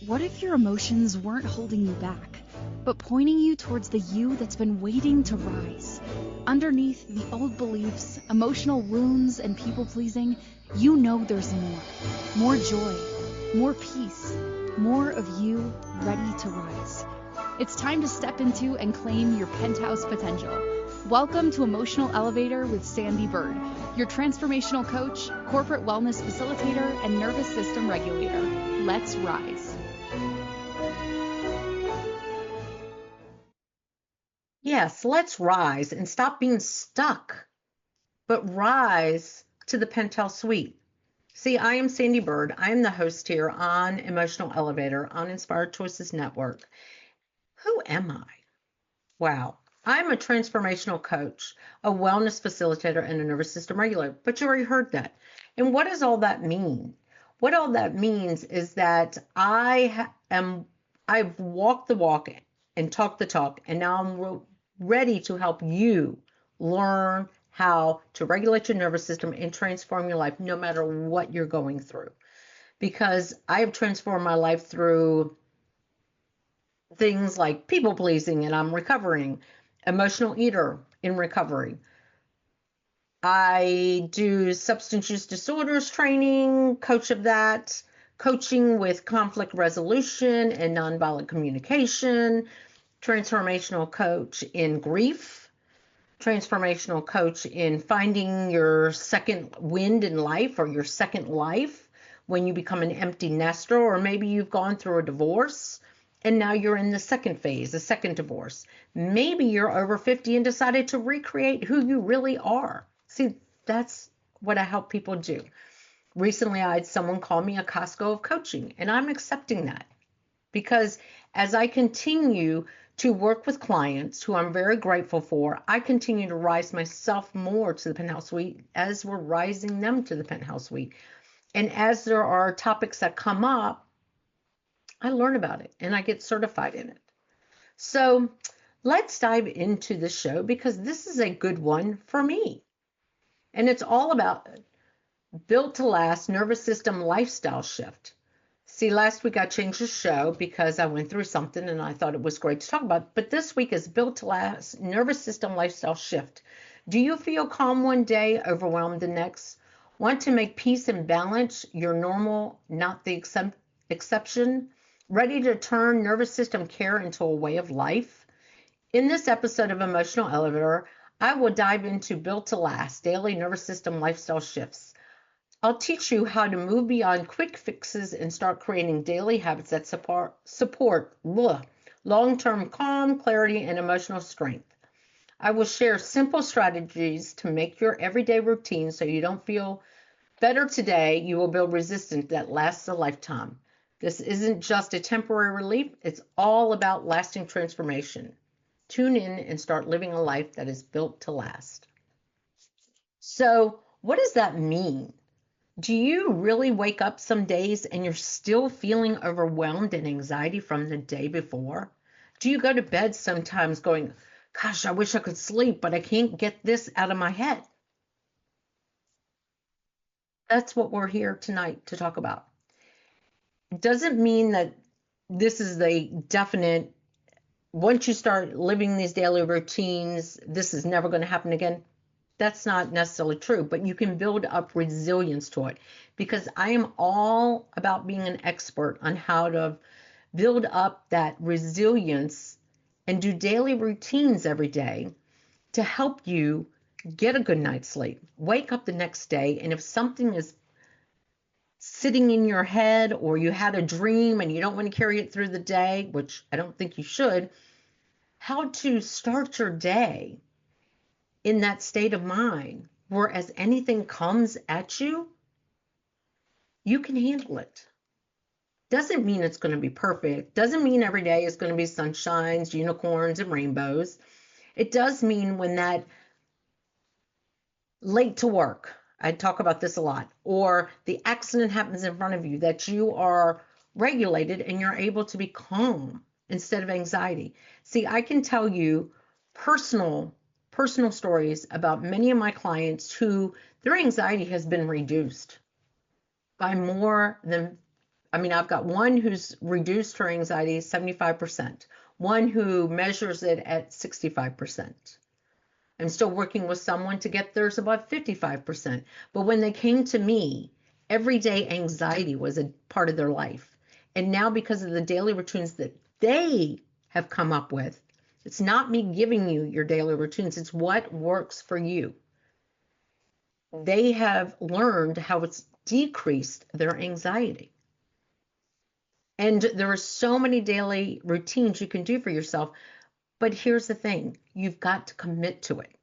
What if your emotions weren't holding you back, but pointing you towards the you that's been waiting to rise? Underneath the old beliefs, emotional wounds, and people-pleasing, you know there's more. More joy, more peace, more of you ready to rise. It's time to step into and claim your penthouse potential. Welcome to Emotional Elevator with Sandee Byrd, your transformational coach, corporate wellness facilitator, and nervous system regulator. Let's rise. Yes, let's rise and stop being stuck, but rise to the penthouse suite. See, I am Sandee Byrd. I am the host here on Emotional Elevator on Inspired Choices Network. Who am I? Wow. I'm a transformational coach, a wellness facilitator, and a nervous system regulator. But you already heard that. And what does all that mean? What all that means is that I've walked the walk and talked the talk, and now I'm ready to help you learn how to regulate your nervous system and transform your life no matter what you're going through. Because I have transformed my life through things like people pleasing, and I'm recovering, emotional eater in recovery. I do substance use disorders training, coach of that, coaching with conflict resolution and nonviolent communication, transformational coach in grief, transformational coach in finding your second wind in life or your second life when you become an empty nester, or maybe you've gone through a divorce and now you're in the second phase, the second divorce. Maybe you're over 50 and decided to recreate who you really are. See, that's what I help people do. Recently, I had someone call me a Costco of coaching, and I'm accepting that because as I continue to work with clients who I'm very grateful for, I continue to rise myself more to the penthouse suite as we're rising them to the penthouse suite. And as there are topics that come up, I learn about it and I get certified in it. So let's dive into the show because this is a good one for me. And it's all about built to last nervous system lifestyle shift. See, last week I changed the show because I went through something and I thought it was great to talk about. But this week is built to last nervous system lifestyle shift. Do you feel calm one day, overwhelmed the next? Want to make peace and balance your normal, not the exception? Ready to turn nervous system care into a way of life? In this episode of Emotional Elevator, I will dive into built to last daily nervous system lifestyle shifts. I'll teach you how to move beyond quick fixes and start creating daily habits that support long-term calm, clarity, and emotional strength. I will share simple strategies to make your everyday routine so you don't feel better today. You will build resistance that lasts a lifetime. This isn't just a temporary relief. It's all about lasting transformation. Tune in and start living a life that is built to last. So, what does that mean? Do you really wake up some days and you're still feeling overwhelmed and anxiety from the day before? Do you go to bed sometimes going, gosh, I wish I could sleep, but I can't get this out of my head? That's what we're here tonight to talk about. It doesn't mean that this is the definite, once you start living these daily routines, this is never going to happen again. That's not necessarily true, but you can build up resilience to it because I am all about being an expert on how to build up that resilience and do daily routines every day to help you get a good night's sleep, wake up the next day, and if something is sitting in your head or you had a dream and you don't want to carry it through the day, which I don't think you should, how to start your day in that state of mind, where as anything comes at you, you can handle it. Doesn't mean it's going to be perfect. Doesn't mean every day is going to be sunshines, unicorns, and rainbows. It does mean when that late to work, I talk about this a lot, or the accident happens in front of you, that you are regulated and you're able to be calm instead of anxiety. See, I can tell you personal stories about many of my clients who their anxiety has been reduced by more than I mean, I've got one who's reduced her anxiety 75%, one who measures it at 65%. I'm still working with someone to get theirs about 55%. But when they came to me, everyday anxiety was a part of their life. And now, because of the daily routines that they have come up with, it's not me giving you your daily routines, it's what works for you. They have learned how it's decreased their anxiety. And there are so many daily routines you can do for yourself. But here's the thing, you've got to commit to it.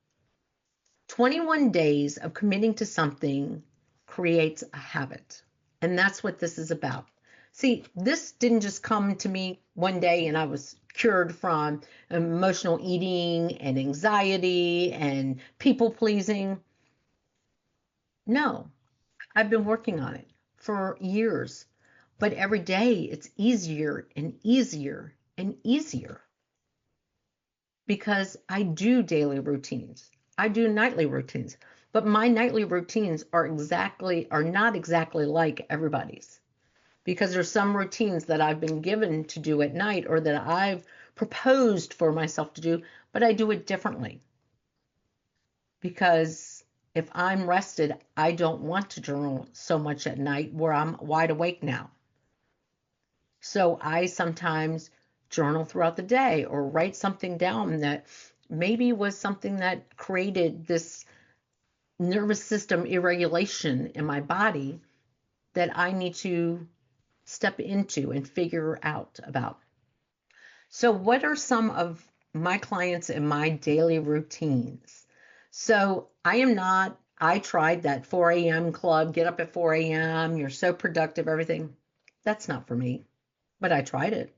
21 days of committing to something creates a habit. And that's what this is about. See, this didn't just come to me one day and I was cured from emotional eating and anxiety and people pleasing. No, I've been working on it for years. But every day it's easier and easier and easier because I do daily routines. I do nightly routines, but my nightly routines are not exactly like everybody's because there's some routines that I've been given to do at night or that I've proposed for myself to do, but I do it differently because if I'm rested, I don't want to journal so much at night where I'm wide awake now. So I sometimes journal throughout the day or write something down that maybe was something that created this nervous system irregulation in my body that I need to step into and figure out about. So, what are some of my clients and my daily routines? So, I tried that 4 a.m. club, get up at 4 a.m., you're so productive, everything. That's not for me, but I tried it.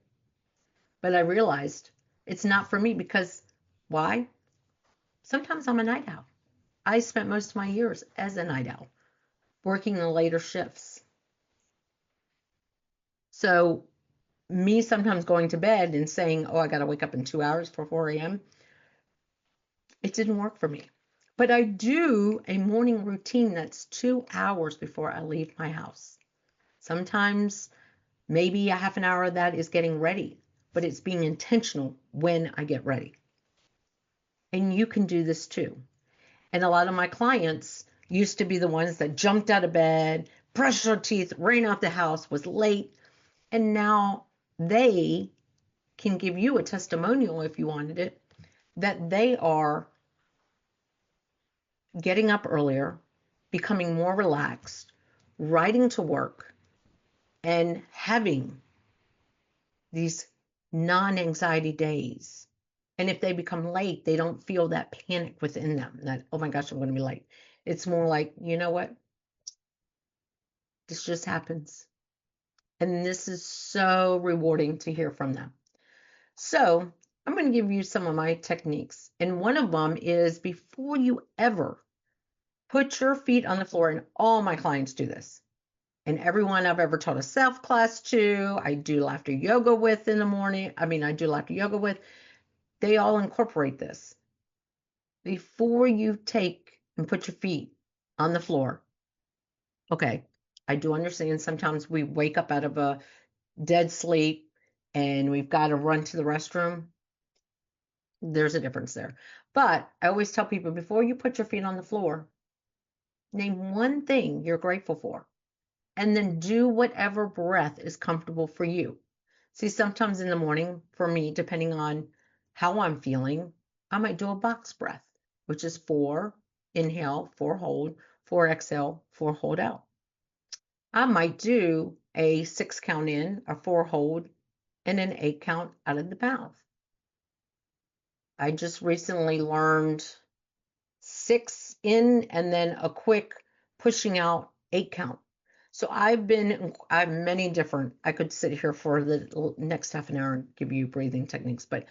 But I realized it's not for me because why? Sometimes I'm a night owl. I spent most of my years as a night owl, working the later shifts. So me sometimes going to bed and saying, oh, I got to wake up in 2 hours for 4 a.m., it didn't work for me. But I do a morning routine that's 2 hours before I leave my house. Sometimes maybe a half an hour of that is getting ready, but it's being intentional when I get ready. And you can do this too. And a lot of my clients used to be the ones that jumped out of bed, brushed their teeth, ran out the house, was late. And now they can give you a testimonial if you wanted it, that they are getting up earlier, becoming more relaxed, riding to work, and having these non-anxiety days. And if they become late, they don't feel that panic within them that, oh my gosh, I'm going to be late. It's more like, you know what? This just happens. And this is so rewarding to hear from them. So I'm going to give you some of my techniques. And one of them is before you ever put your feet on the floor, and all my clients do this. And everyone I've ever taught a self class to, I do laughter yoga with in the morning. I do laughter yoga with, they all incorporate this. Before you take and put your feet on the floor, okay, I do understand sometimes we wake up out of a dead sleep and we've got to run to the restroom. There's a difference there. But I always tell people before you put your feet on the floor, name one thing you're grateful for, and then do whatever breath is comfortable for you. See, sometimes in the morning, for me, depending on how I'm feeling, I might do a box breath, which is 4 inhale, 4 hold, 4 exhale, 4 hold out. I might do a 6 count in, a 4 hold, and an 8 count out of the mouth. I just recently learned 6 in and then a quick pushing out 8 count. So I have many different, I could sit here for the next half an hour and give you breathing techniques, but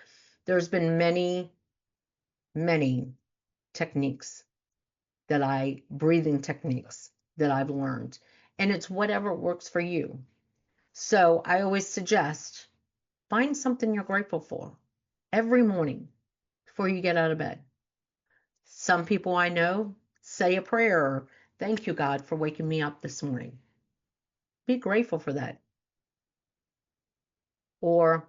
there's been many, many techniques breathing techniques that I've learned. And it's whatever works for you. So I always suggest find something you're grateful for every morning before you get out of bed. Some people I know say a prayer, or thank you, God, for waking me up this morning. Be grateful for that. Or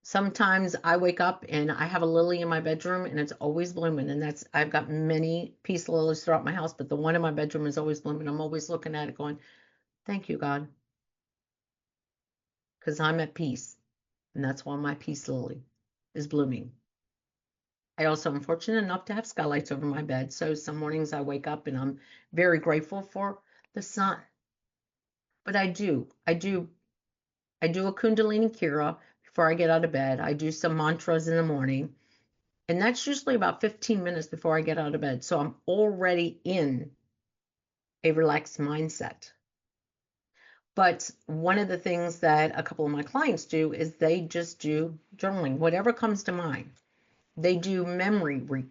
sometimes I wake up and I have a lily in my bedroom and it's always blooming. And I've got many peace lilies throughout my house, but the one in my bedroom is always blooming. I'm always looking at it going, thank you, God, because I'm at peace. And that's why my peace lily is blooming. I also am fortunate enough to have skylights over my bed. So some mornings I wake up and I'm very grateful for the sun. But I do a Kundalini Kira before I get out of bed. I do some mantras in the morning. And that's usually about 15 minutes before I get out of bed. So I'm already in a relaxed mindset. But one of the things that a couple of my clients do is they just do journaling, whatever comes to mind. They do dream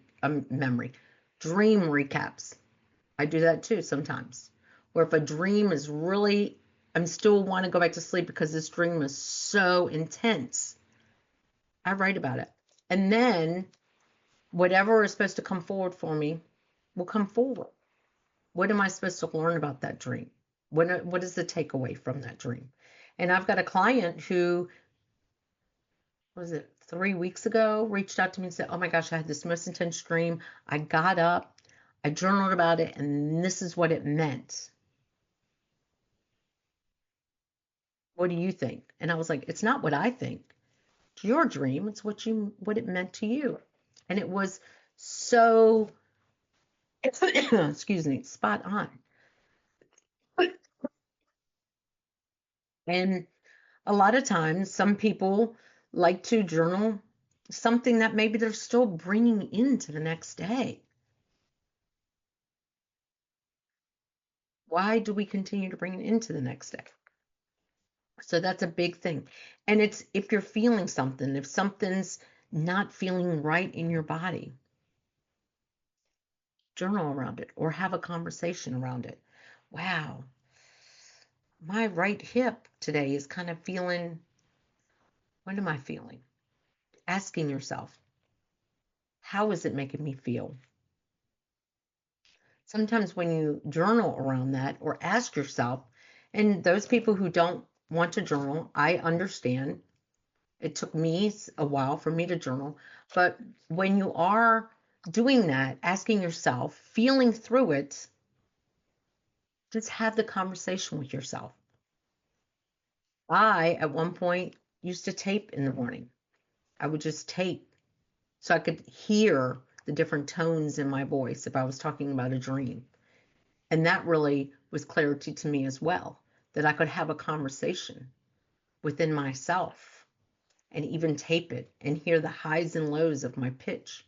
recaps. I do that too sometimes. Or if a dream is really, I'm still want to go back to sleep because this dream is so intense, I write about it. And then whatever is supposed to come forward for me will come forward. What am I supposed to learn about that dream? What is the takeaway from that dream? And I've got a client who, was it 3 weeks ago, reached out to me and said, oh my gosh, I had this most intense dream. I got up, I journaled about it, and this is what it meant. What do you think? And I was like, it's not what I think. It's your dream. It's what it meant to you. And it was so, excuse me, spot on. And a lot of times, some people like to journal something that maybe they're still bringing into the next day. Why do we continue to bring it into the next day? So that's a big thing. And it's if you're feeling something, if something's not feeling right in your body, journal around it or have a conversation around it. Wow, my right hip today is kind of feeling, what am I feeling? Asking yourself, how is it making me feel? Sometimes when you journal around that or ask yourself, and those people who don't want to journal, I understand. It took me a while for me to journal, but when you are doing that, asking yourself, feeling through it, just have the conversation with yourself. I, at one point, used to tape in the morning. I would just tape so I could hear the different tones in my voice if I was talking about a dream. And that really was clarity to me as well, that I could have a conversation within myself and even tape it and hear the highs and lows of my pitch.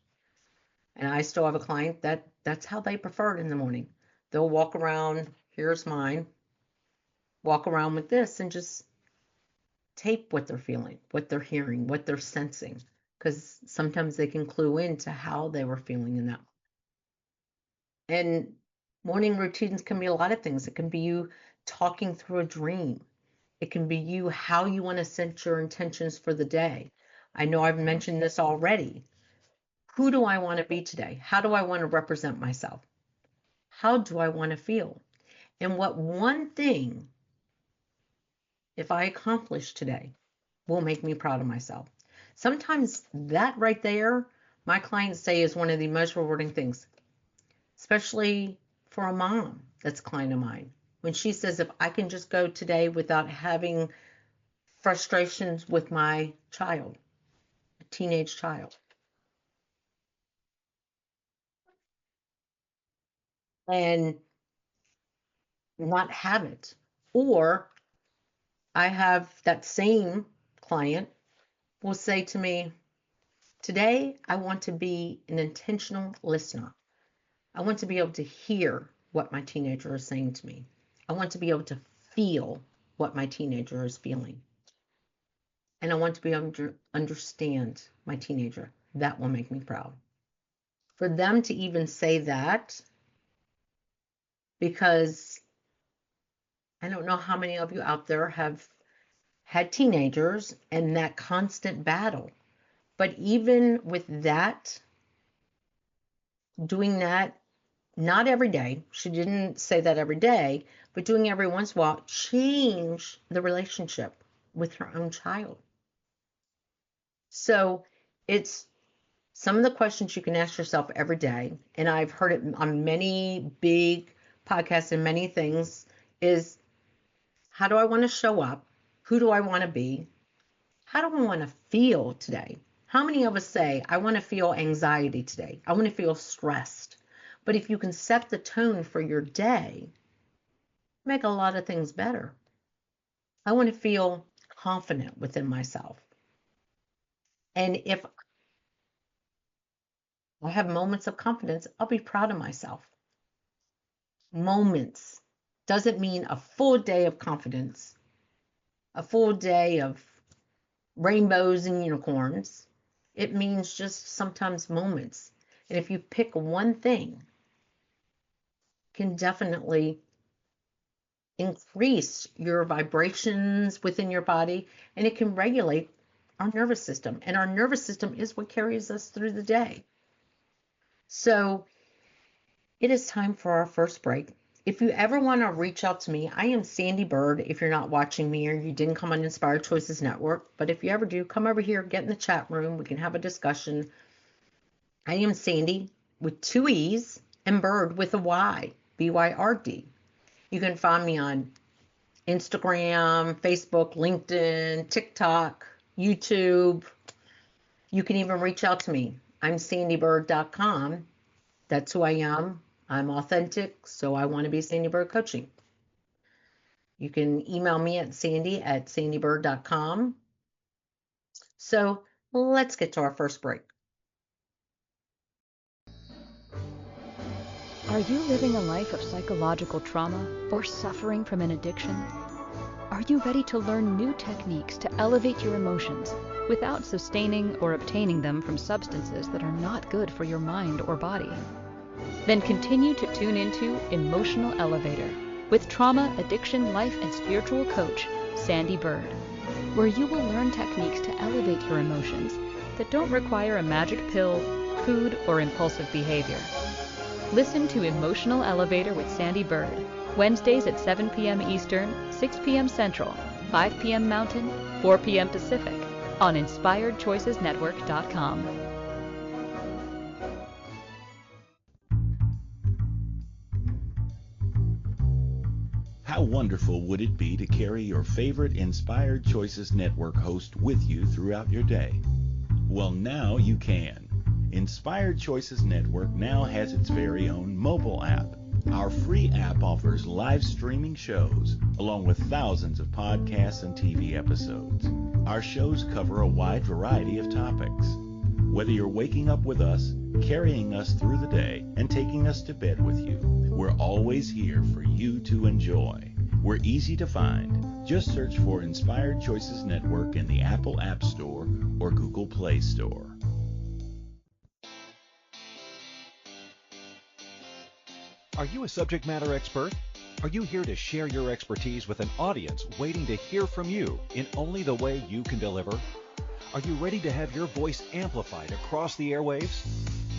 And I still have a client that's how they prefer it in the morning. They'll walk around, here's mine, walk around with this and just tape what they're feeling, what they're hearing, what they're sensing, because sometimes they can clue into how they were feeling in that. And morning routines can be a lot of things. It can be you talking through a dream. It can be you how you want to set your intentions for the day. I know I've mentioned this already. Who do I want to be today? How do I want to represent myself? How do I want to feel? And what one thing, if I accomplish today, will make me proud of myself? Sometimes that right there, my clients say is one of the most rewarding things, especially for a mom that's a client of mine. When she says, if I can just go today without having frustrations with my child, a teenage child, and not have it. Or I have that same client will say to me, today I want to be an intentional listener. I want to be able to hear what my teenager is saying to me. I want to be able to feel what my teenager is feeling. And I want to be able to understand my teenager. That will make me proud. For them to even say that, because I don't know how many of you out there have had teenagers and that constant battle. But even with that, doing that, not every day, she didn't say that every day, but doing every once in a while, change the relationship with her own child. So it's some of the questions you can ask yourself every day, and I've heard it on many big podcasts and many things, is how do I want to show up? Who do I want to be? How do I want to feel today? How many of us say, I want to feel anxiety today? I want to feel stressed. But if you can set the tone for your day, make a lot of things better. I want to feel confident within myself. And if I have moments of confidence, I'll be proud of myself. Moments doesn't mean a full day of confidence, a full day of rainbows and unicorns. It means just sometimes moments. And if you pick one thing, can definitely increase your vibrations within your body, and it can regulate our nervous system. And our nervous system is what carries us through the day. So it is time for our first break. If you ever want to reach out to me, I am Sandee Byrd. If you're not watching me or you didn't come on Inspired Choices Network, but if you ever do, come over here, get in the chat room. We can have a discussion. I am Sandee with two E's and Byrd with a Y, B-Y-R-D. You can find me on Instagram, Facebook, LinkedIn, TikTok, YouTube. You can even reach out to me. I'm sandeebyrd.com. That's who I am. I'm authentic, so I want to be Sandee Byrd Coaching. You can email me at sandeebyrd.com. So let's get to our first break. Are you living a life of psychological trauma or suffering from an addiction? Are you ready to learn new techniques to elevate your emotions without sustaining or obtaining them from substances that are not good for your mind or body? Then continue to tune into Emotional Elevator with trauma, addiction, life, and spiritual coach, Sandee Byrd, where you will learn techniques to elevate your emotions that don't require a magic pill, food, or impulsive behavior. Listen to Emotional Elevator with Sandee Byrd, Wednesdays at 7 p.m. Eastern, 6 p.m. Central, 5 p.m. Mountain, 4 p.m. Pacific, on InspiredChoicesNetwork.com. How wonderful would it be to carry your favorite Inspired Choices Network host with you throughout your day? Well, now you can. Inspired Choices Network now has its very own mobile app. Our free app offers live streaming shows, along with thousands of podcasts and TV episodes. Our shows cover a wide variety of topics. Whether you're waking up with us, carrying us through the day, and taking us to bed with you, we're always here for you to enjoy. We're easy to find. Just search for Inspired Choices Network in the Apple App Store or Google Play Store. Are you a subject matter expert? Are you here to share your expertise with an audience waiting to hear from you in only the way you can deliver? Are you ready to have your voice amplified across the airwaves?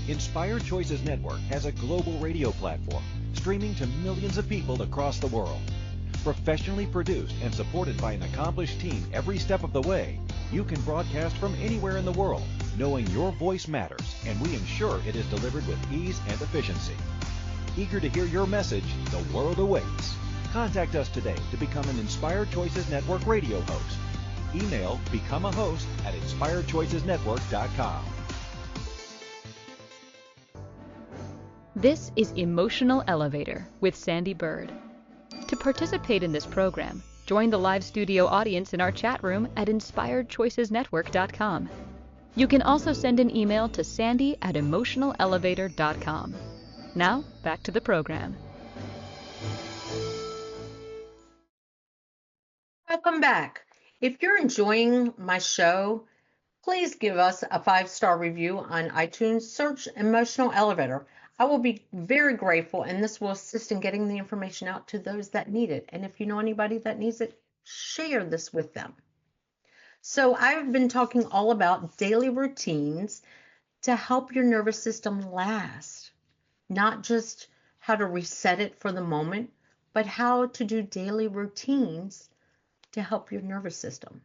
Inspired Choices Network has a global radio platform streaming to millions of people across the world. Professionally produced and supported by an accomplished team every step of the way, you can broadcast from anywhere in the world, knowing your voice matters, and we ensure it is delivered with ease and efficiency. Eager to hear your message, the world awaits. Contact us today to become an Inspired Choices Network radio host. Email become a host at inspiredchoicesnetwork.com. This is Emotional Elevator with Sandee Byrd. To participate in this program, join the live studio audience in our chat room at inspiredchoicesnetwork.com. You can also send an email to sandy@emotionalelevator.com. Now, back to the program. Welcome back. If you're enjoying my show, please give us a 5-star review on iTunes. Search Emotional Elevator. I will be very grateful, and this will assist in getting the information out to those that need it. And if you know anybody that needs it, share this with them. So I've been talking all about daily routines to help your nervous system last. Not just how to reset it for the moment, but how to do daily routines to help your nervous system.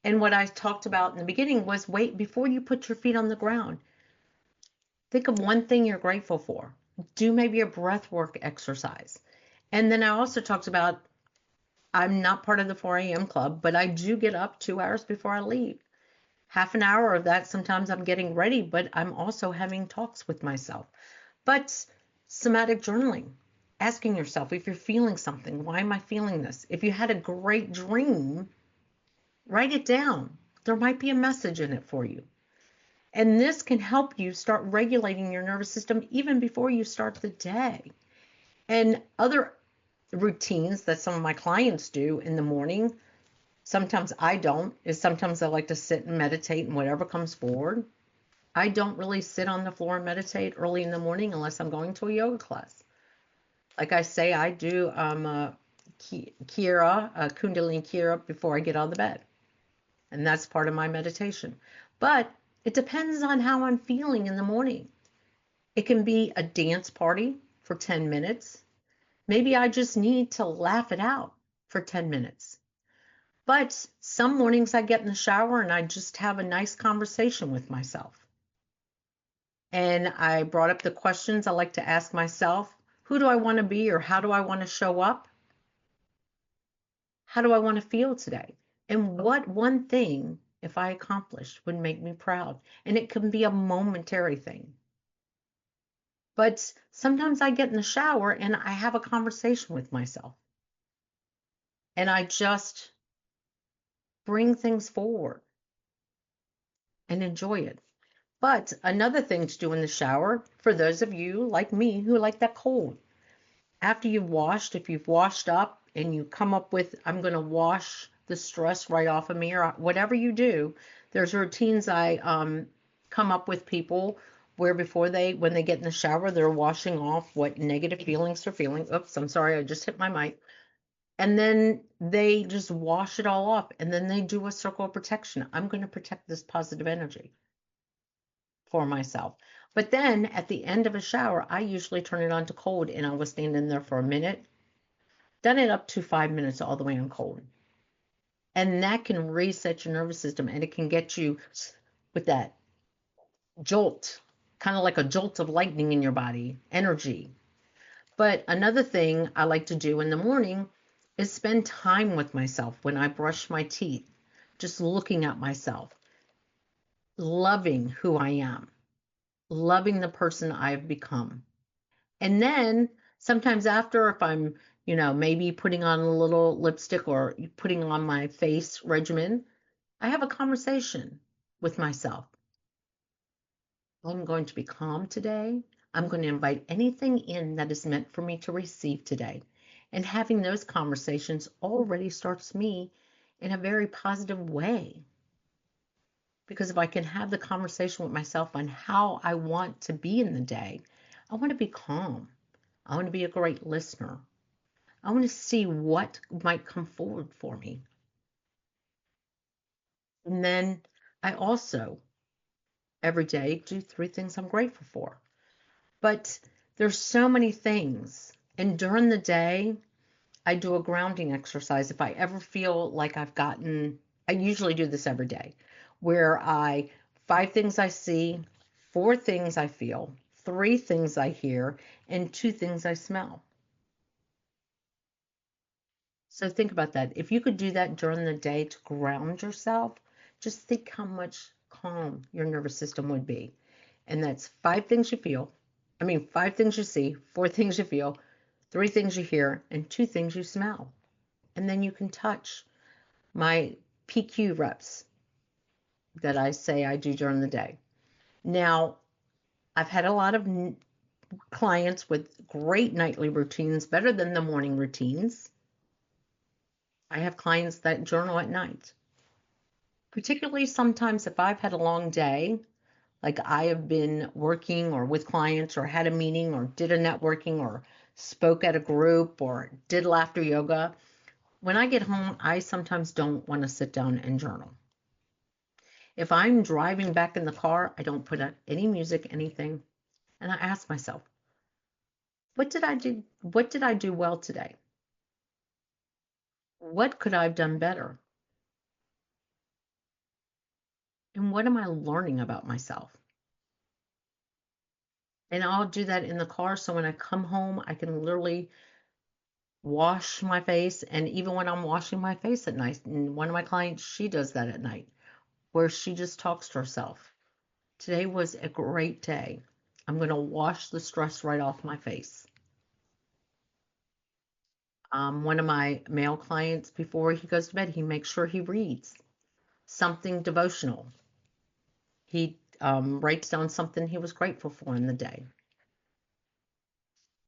And what I talked about in the beginning was wait before you put your feet on the ground. Think of one thing you're grateful for. Do maybe a breath work exercise. And then I also talked about I'm not part of the 4 a.m. club, but I do get up 2 hours before I leave. Half an hour of that, sometimes I'm getting ready, but I'm also having talks with myself. But somatic journaling, asking yourself if you're feeling something, why am I feeling this? If you had a great dream, write it down. There might be a message in it for you. And this can help you start regulating your nervous system even before you start the day. And other routines that some of my clients do in the morning, sometimes I don't, is sometimes I like to sit and meditate and whatever comes forward. I don't really sit on the floor and meditate early in the morning unless I'm going to a yoga class. Like I say, I do Kundalini Kira before I get out of the bed. And that's part of my meditation. But it depends on how I'm feeling in the morning. It can be a dance party for 10 minutes. Maybe I just need to laugh it out for 10 minutes. But some mornings I get in the shower and I just have a nice conversation with myself. And I brought up the questions I like to ask myself. Who do I want to be, or how do I want to show up? How do I want to feel today? And what one thing, if I accomplished, would make me proud? And it can be a momentary thing. But sometimes I get in the shower and I have a conversation with myself. And I just bring things forward and enjoy it. But another thing to do in the shower, for those of you like me who like that cold, after you've washed, if you've washed up and you come up with, I'm going to wash the stress right off of me, or whatever you do, there's routines I come up with people where when they get in the shower, they're washing off what negative feelings they're feeling. Oops, I'm sorry, I just hit my mic. And then they just wash it all off, and then they do a circle of protection. I'm going to protect this positive energy for myself. But then at the end of a shower, I usually turn it on to cold, and I will stand in there for a minute. Done it up to 5 minutes all the way on cold. And that can reset your nervous system, and it can get you with that jolt, kind of like a jolt of lightning in your body, energy. But another thing I like to do in the morning is spend time with myself when I brush my teeth, just looking at myself, loving who I am, loving the person I've become. And then sometimes after, if I'm, maybe putting on a little lipstick or putting on my face regimen, I have a conversation with myself. I'm going to be calm today. I'm going to invite anything in that is meant for me to receive today. And having those conversations already starts me in a very positive way. Because if I can have the conversation with myself on how I want to be in the day, I want to be calm. I want to be a great listener. I want to see what might come forward for me. And then I also, every day, do 3 things I'm grateful for. But there's so many things. And during the day, I do a grounding exercise. If I ever feel like I usually do this every day, where 5 things I see, 4 things I feel, 3 things I hear, and 2 things I smell. So think about that. If you could do that during the day to ground yourself, just think how much calm your nervous system would be. And that's 5 things you feel. 5 things you see, 4 things you feel, 3 things you hear, and 2 things you smell. And then you can touch my PQ reps that I say I do during the day. Now, I've had a lot of clients with great nightly routines, better than the morning routines. I have clients that journal at night. Particularly sometimes if I've had a long day, like I have been working or with clients or had a meeting or did a networking or spoke at a group or did laughter yoga, when I get home, I sometimes don't want to sit down and journal. If I'm driving back in the car, I don't put up any music, anything, and I ask myself, what did I do? What did I do well today? What could I have done better? And what am I learning about myself? And I'll do that in the car. So when I come home, I can literally wash my face. And even when I'm washing my face at night, and one of my clients, she does that at night, where she just talks to herself. Today was a great day. I'm going to wash the stress right off my face. One of my male clients, before he goes to bed, he makes sure he reads something devotional. He writes down something he was grateful for in the day.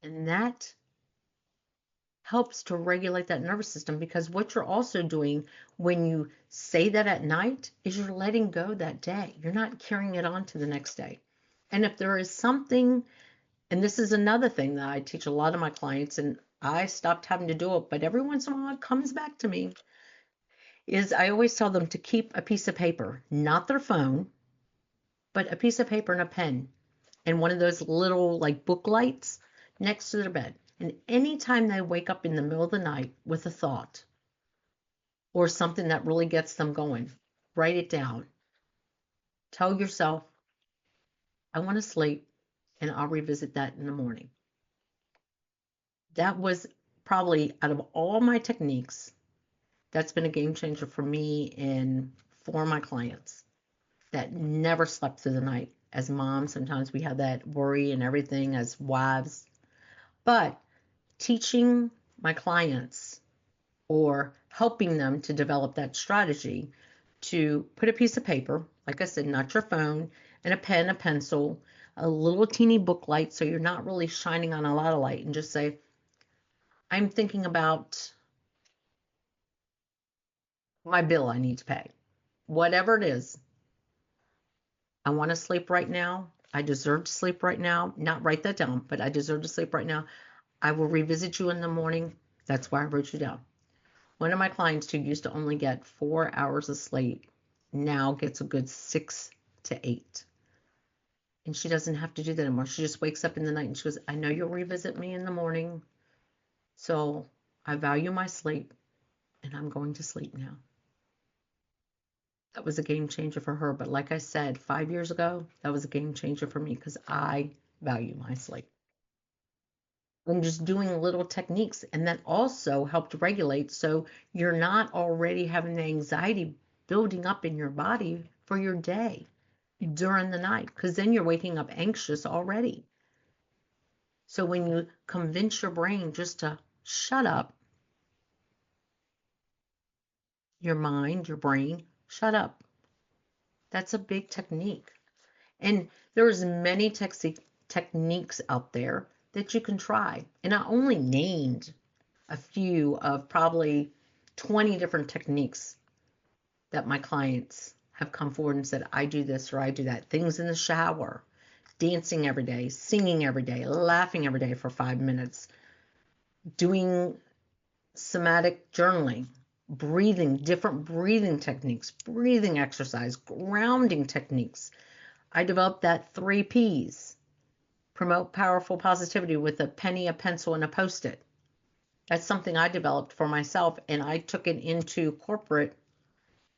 And that helps to regulate that nervous system, because what you're also doing when you say that at night is you're letting go that day. You're not carrying it on to the next day. And if there is something, and this is another thing that I teach a lot of my clients, and I stopped having to do it, but every once in a while it comes back to me, is I always tell them to keep a piece of paper, not their phone, but a piece of paper and a pen, and one of those little like book lights next to their bed. And anytime they wake up in the middle of the night with a thought or something that really gets them going, write it down. Tell yourself, I want to sleep, and I'll revisit that in the morning. That was probably, out of all my techniques, that's been a game changer for me and for my clients that never slept through the night. As moms, sometimes we have that worry and everything as wives. But teaching my clients or helping them to develop that strategy to put a piece of paper, like I said, not your phone, and a pen, a pencil, a little teeny book light, so you're not really shining on a lot of light, and just say, I'm thinking about my bill I need to pay. Whatever it is, I want to sleep right now. I deserve to sleep right now. Not write that down, but I deserve to sleep right now. I will revisit you in the morning. That's why I wrote you down. One of my clients who used to only get 4 hours of sleep now gets a good 6 to 8. And she doesn't have to do that anymore. She just wakes up in the night and she goes, I know you'll revisit me in the morning, so I value my sleep, and I'm going to sleep now. That was a game changer for her. But like I said, 5 years ago, that was a game changer for me because I value my sleep. And just doing little techniques, and that also helped regulate, so you're not already having the anxiety building up in your body for your day during the night, because then you're waking up anxious already. So when you convince your brain just to shut up, your mind, your brain, shut up. That's a big technique. And there's many techniques out there that you can try. And I only named a few of probably 20 different techniques that my clients have come forward and said, I do this or I do that. Things in the shower, dancing every day, singing every day, laughing every day for 5 minutes, doing somatic journaling, breathing, different breathing techniques, breathing exercise, grounding techniques. I developed that 3 Ps. Promote powerful positivity with a penny, a pencil, and a Post-it. That's something I developed for myself, and I took it into corporate,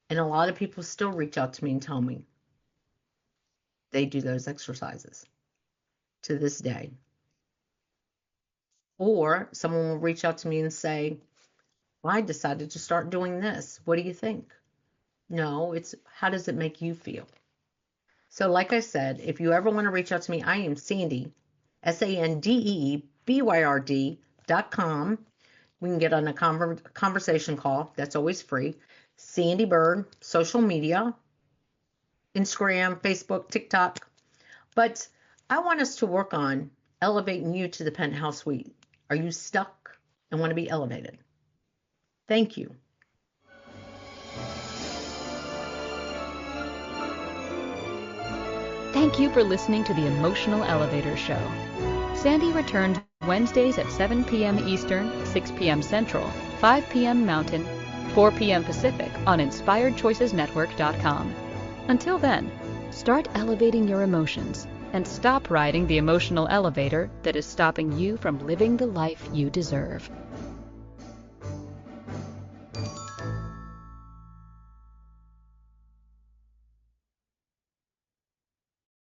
and a lot of people still reach out to me and tell me they do those exercises to this day. Or someone will reach out to me and say, well, I decided to start doing this. What do you think? No, it's how does it make you feel? So like I said, if you ever want to reach out to me, I am Sandee, SandeeByrd.com. We can get on a conversation call. That's always free. Sandee Byrd, social media, Instagram, Facebook, TikTok. But I want us to work on elevating you to the penthouse suite. Are you stuck and want to be elevated? Thank you. Thank you for listening to the Emotional Elevator Show. Sandee returns Wednesdays at 7 p.m. Eastern, 6 p.m. Central, 5 p.m. Mountain, 4 p.m. Pacific on InspiredChoicesNetwork.com. Until then, start elevating your emotions and stop riding the emotional elevator that is stopping you from living the life you deserve.